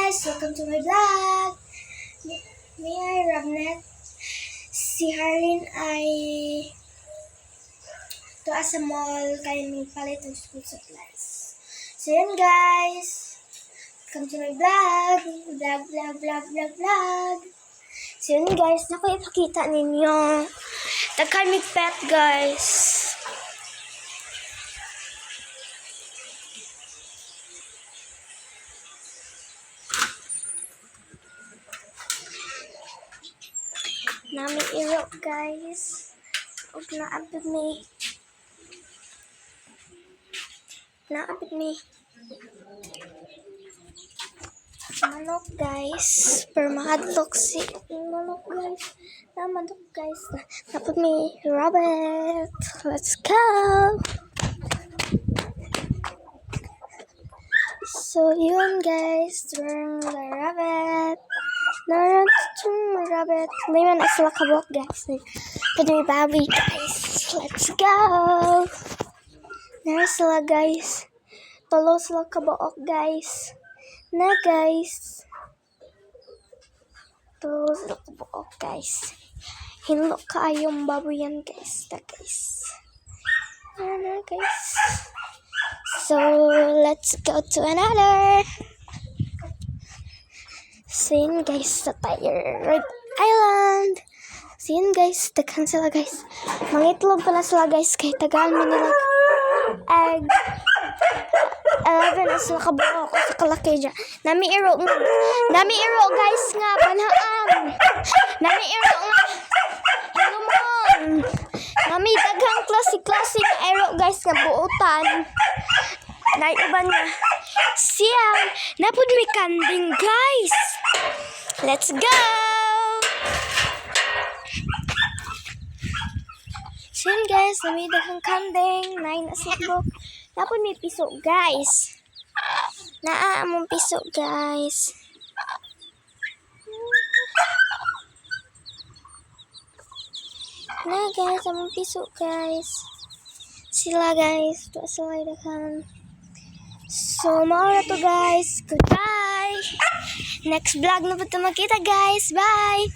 guys! Welcome to my vlog! May I Robnet? Si Harleen ay tuwa sa mall kaya may palit ng school supplies. So yun guys! Welcome to my vlog! Vlog! So yun guys, naku ipakita ninyo. Tagkamig pet guys. Nami iro guys. Huwag naabot me. Manok guys. Permahadlok si manok guys. Manok guys. Napot me. Robert. Let's go. So yun guys. Turn the rabbit. Naran to rabbit. May man sila kabok guys. Pwede may baboy guys. Let's go. Naran sila guys. Tolo sila kabok guys. Na guys. Tolo sila kabok guys. Hinlo kaayong baboy yan guys. Na guys. Na guys. So let's go to another. So yun guys, sa Tired Island. So yun guys, daghan sila guys. Mangitlog pala sila guys, kay tagal mo nila egg. 11 na sila kabuo ko sa kalaki dyan. Nami iro guys nga, banhaan. Nami iro nga, hilumon. Nami daghang klase nga iro guys nga buutan. Naiuban nga. Siyang, napod may kanding guys. Let's go! So yun guys, namidag ang kanding. Nain na sibok. Napod may piso guys. Among piso guys. Na guys, among piso guys. Sila guys, tuwa sila idakan. So, maura to guys. Goodbye! Next vlog na po ito makita guys. Bye!